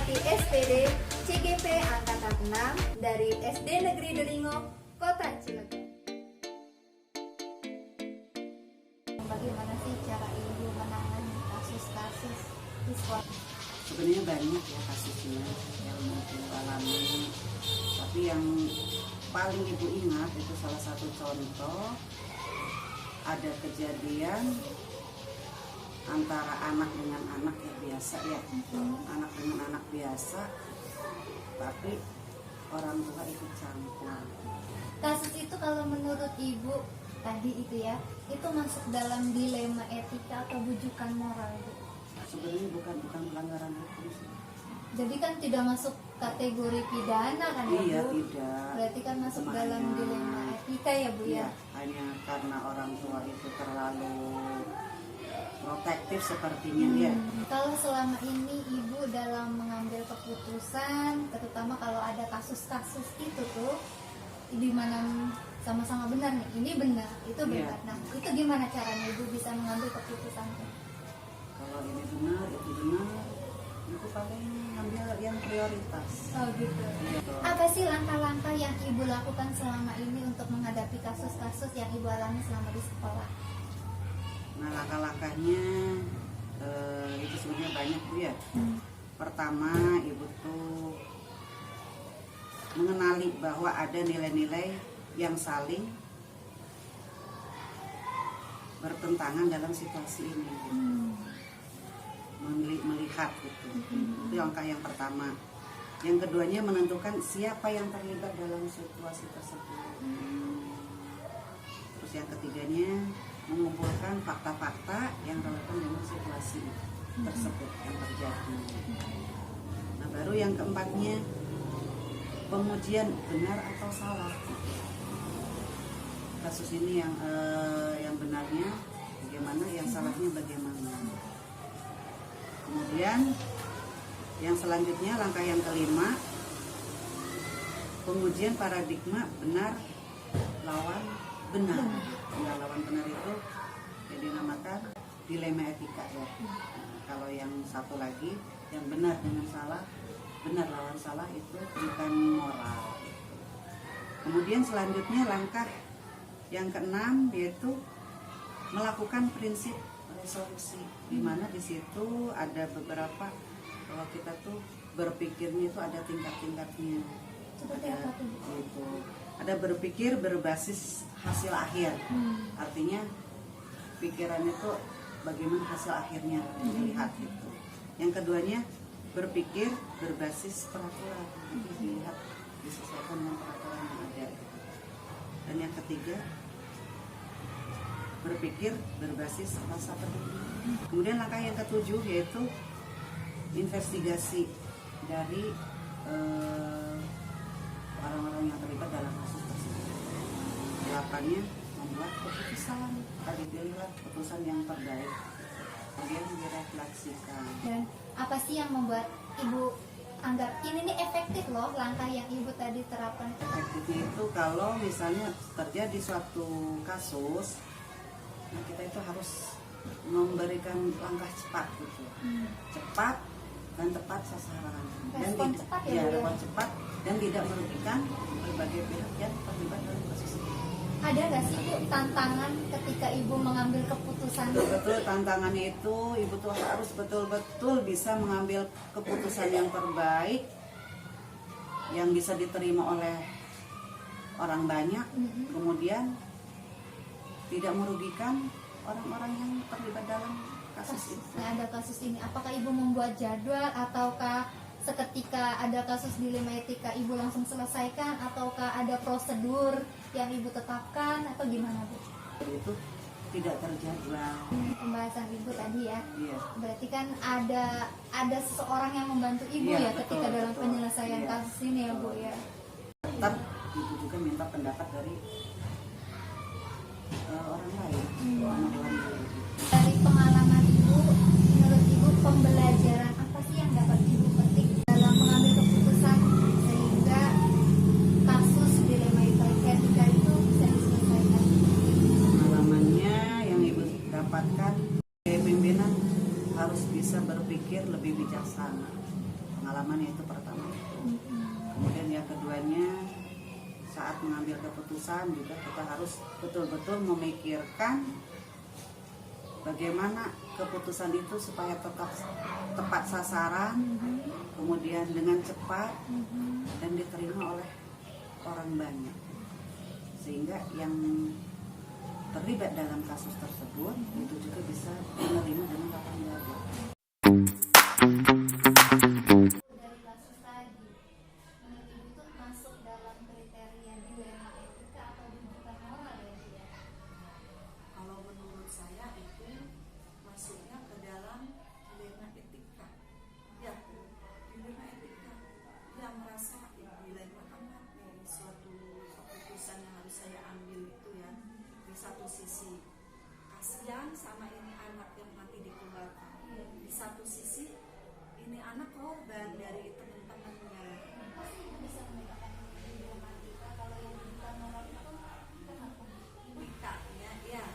Melati SPD CGP Angkatan 6 dari SD Negeri Delingo, Kota Cilegon. Bagaimana sih cara Ibu menangani kasus-kasus di sekolah? Sebenarnya banyak ya kasusnya yang Ibu alami, tapi yang paling Ibu ingat itu salah satu contoh, ada kejadian antara anak dengan anak ya biasa ya, anak dengan anak biasa, tapi orang tua ikut campur. Kasus itu kalau menurut Ibu tadi itu ya, itu masuk dalam dilema etika atau bujukan moral, Bu? Sebenarnya bukan pelanggaran hukum sih. Jadi kan tidak masuk kategori pidana kan ya, Iya, Bu? tidak. Berarti kan masuk Cuma dalam hanya- dilema etika ya, Bu Iya, ya? hanya karena orang tua itu terlalu protektif sepertinya ya. Kalau selama ini Ibu dalam mengambil keputusan, terutama kalau ada kasus-kasus itu tuh, di mana sama-sama benar nih, ini benar, itu benar. Iya. Nah, itu gimana caranya Ibu bisa mengambil keputusan? Kalau ini benar, itu benar, itu paling ambil yang prioritas. Oh gitu. Gitu. Apa sih langkah-langkah yang Ibu lakukan selama ini untuk menghadapi kasus-kasus yang Ibu alami selama di sekolah? Nah, langkah-langkahnya itu sebenarnya banyak Bu ya. Pertama, Ibu tuh mengenali bahwa ada nilai-nilai yang saling bertentangan dalam situasi ini. Melihat gitu. Itu langkah yang pertama. Yang keduanya menentukan siapa yang terlibat dalam situasi tersebut. Terus yang ketiganya mengumpulkan fakta-fakta yang relevan dengan situasi tersebut yang terjadi. Nah, baru yang keempatnya pengujian benar atau salah kasus ini, yang benarnya bagaimana, yang salahnya bagaimana. Kemudian yang selanjutnya langkah yang kelima, pengujian paradigma benar lawan benar. Nah, lawan benar itu yang dinamakan dilema etika ya. Nah, kalau yang satu lagi yang benar dengan salah, benar lawan salah itu bukan moral. Kemudian selanjutnya langkah yang keenam yaitu melakukan prinsip resolusi, di mana di situ ada beberapa, kalau kita tuh berpikirnya itu ada tingkat-tingkatnya. Seperti apa tuh? Gitu. Ada berpikir berbasis hasil akhir. Artinya pikiran itu bagaimana hasil akhirnya dilihat gitu. Yang keduanya berpikir berbasis peraturan, dilihat disesuaikan dengan peraturan yang ada. Dan yang ketiga berpikir berbasis rasa peduli. Kemudian langkah yang ketujuh yaitu investigasi dari orang-orang yang terlibat dalam kasus tersebut. Delapannya membuat keputusan, tadi dilihat keputusan yang terbaik, kemudian direfleksikan. Dan apa sih yang membuat Ibu anggap ini nih efektif loh langkah yang Ibu tadi terapkan? Efektifnya itu kalau misalnya terjadi suatu kasus, nah kita itu harus memberikan langkah cepat gitu, cepat dan tepat sasaran, dan Respon cepat ya, Bu, ya? respon cepat dan tidak merugikan berbagai pihak yang terlibat dalam kasus ini. Ada nggak sih Bu tantangan ketika Ibu mengambil keputusan? Betul, tantangannya itu Ibu tuh harus betul-betul bisa mengambil keputusan yang terbaik, yang bisa diterima oleh orang banyak, kemudian tidak merugikan orang-orang yang terlibat dalam kasus itu. Nah, ada kasus ini, apakah Ibu membuat jadwal ataukah seketika ada kasus dilema etika Ibu langsung selesaikan, ataukah ada prosedur yang Ibu tetapkan atau gimana Bu? Itu tidak terjadwal. Pembahasan Ibu tadi ya. Iya. Berarti kan ada seseorang yang membantu Ibu Iya, ya betul, ketika dalam betul. penyelesaian Iya. kasus ini ya Bu ya. Tetap Ibu juga minta pendapat dari orang lain, anak orang lain. Dari pengalaman Ibu, menurut Ibu pembelajaran apa sih yang dapat Ibu petik dalam mengambil keputusan sehingga kasus dilema etika itu bisa diselesaikan? Pengalamannya yang Ibu dapatkan, sebagai pimpinan harus bisa berpikir lebih bijaksana. pengalamannya itu pertama itu. Kemudian yang keduanya, saat mengambil keputusan juga kita harus betul-betul memikirkan bagaimana keputusan itu supaya tetap tepat sasaran, kemudian dengan cepat dan diterima oleh orang banyak, sehingga yang terlibat dalam kasus tersebut itu juga bisa menerima dengan lapang dada. Dari kasus tadi, menurut Ibu itu masuk dalam kriteria dilema etika atau rujukan moral ya Bu ya? Kalau menurut saya itu masuknya ke dalam dilema etika. Ya, dilema etika. Dia merasa dilema amat nih suatu keputusan yang harus saya ambil itu ya. Di satu sisi kasihan sama ini anak yang nanti dikeluarkan. Di satu sisi ini anak korban dari teman-temannya. Pasti Ibu bisa membedakan dilema etika kalau yang rujukan moral itu kenapa? Etikanya ya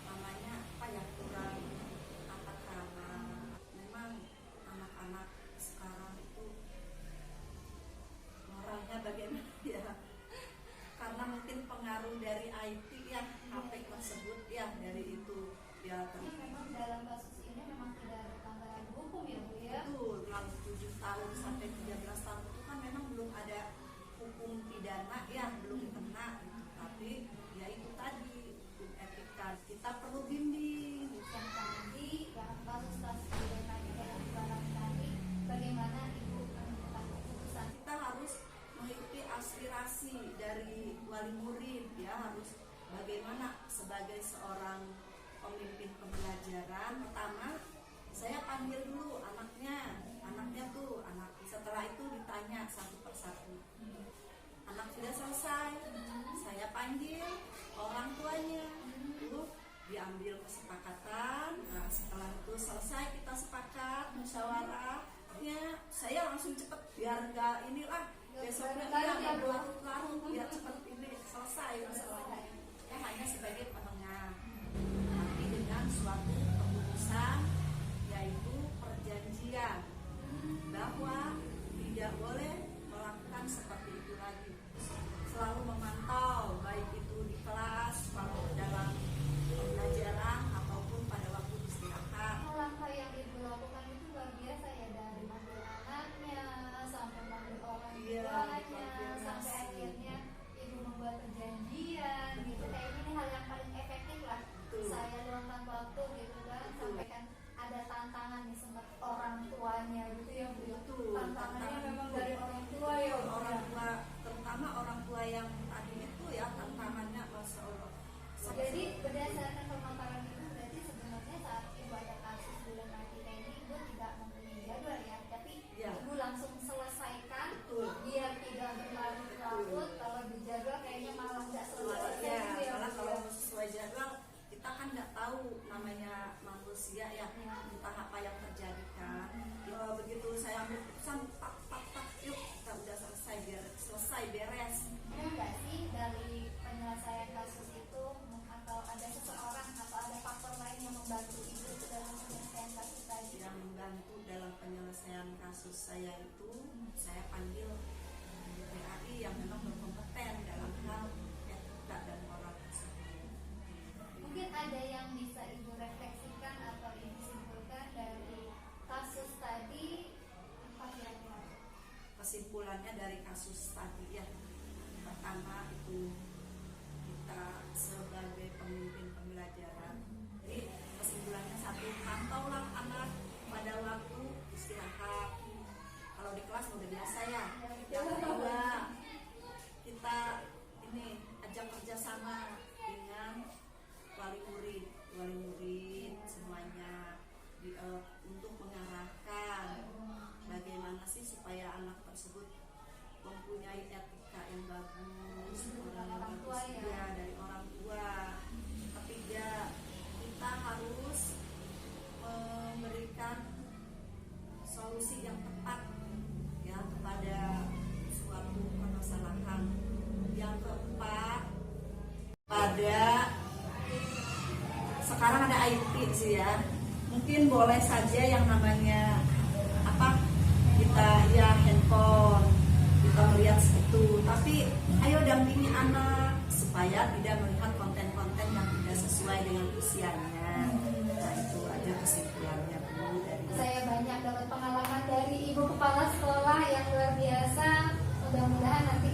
namanya apa ya, kurang apa, karena memang anak-anak sekarang itu moralnya bagaimana ya, karena mungkin pengaruh dari IT ya, HP tersebut ya, dari itu ya Ini memang dalam kasus ini memang tidak ada pelanggaran hukum ya Bu ya? itu 7 tahun sampai 13 tahun itu kan memang belum ada hukum pidana ya, belum kena gitu. Tapi ya itu tadi hukum etika kita perlu bimbing. Yang tadi dalam kasus-kasus dilema etika yang dibarang tadi, bagaimana Ibu menentukan keputusan? Kita harus mengikuti aspirasi dari wali murid ya, harus bagaimana sebagai seorang pemimpin pembelajaran. Pertama saya panggil dulu anaknya tuh, setelah itu ditanya satu persatu. Anak sudah selesai, saya panggil orang tuanya, lalu diambil kesepakatan. Nah, setelah itu selesai kita sepakat musyawarahnya, saya langsung cepet biar nggak inilah besoknya dia nggak berlarut-larut, biar cepet ini selesai masalahnya. Ya hanya sebagai penengah, tapi dengan suatu keputusan yaitu perjanjian bahwa tidak boleh melakukan seperti itu lagi. Selalu memantau baik itu di kelas, maupun dalam pembelajaran ataupun pada waktu istirahat. Langkah yang Ibu lakukan itu luar biasa ya, dari manggil anaknya sampai manggil orang Iya, tuanya koordinasi. sampai akhirnya Ibu membuat perjanjian gitu. Kayaknya ini hal yang paling efektif lah. Betul. Saya luangkan waktu gitu kan, Betul. sampai kan ada tantangan nih sempat orang tuanya gitu ya Bu. Betul, Tantangannya tantangan memang itu. dari orang tua ya Bu. Orang tua, terutama orang tua yang tadi itu ya, tantangannya Masya Allah. Jadi berdasarkan pemaparan Ibu, berarti sebenarnya saat Ibu ada kasus dilema etika ini, Ibu tidak mempunyai jadwal ya, tapi Ya. Ibu langsung selesaikan Betul. biar tidak berlarut-larut. Kalau di jadwal kayaknya malah nggak selesai Ya, gitu ya, karena Bu, kalau ya. sesuai jadwal kita kan nggak tahu namanya manusia ya, Ya. entah apa yang terjadi kan. Begitu saya ambil keputusan, tak, yuk kita udah selesai, biar selesai beres. Ada nggak sih dari penyelesaian kasus itu, atau ada seseorang atau ada faktor lain yang membantu Ibu dalam penyelesaian kasus tadi? Yang membantu dalam penyelesaian kasus saya itu, saya panggil PAI yang memang berkompeten dalam hal etika dan moral tersebut. Mungkin ada yang bisa Ibu refleksikan atau Ibu simpulkan dari kasus tadi, apa kira-kira? Kesimpulannya dari kasus tadi ya, pertama itu kita sebagai pemimpin pembelajaran, jadi kesimpulannya satu, pantaulah anak pada waktu istirahat. Kalau di kelas udah biasa ya. Yang kedua, kita ini ajak kerjasama dengan wali murid semuanya untuk mengarahkan bagaimana sih supaya anak tersebut mempunyai etika yang bagus, moral yang Orang tua bagus ya. ya, dari orang tua. Ketiga, kita harus memberikan solusi yang tepat ya kepada suatu permasalahan. Yang keempat, pada sekarang ada IT sih ya, mungkin boleh saja yang namanya apa, itu kita ya handphone, kita melihat itu. Tapi ayo dampingi anak supaya tidak melihat konten-konten yang tidak sesuai dengan usianya. Nah itu aja kesimpulannya Bu dari Saya banyak dapat pengalaman dari Ibu Kepala Sekolah yang luar biasa. Mudah-mudahan nanti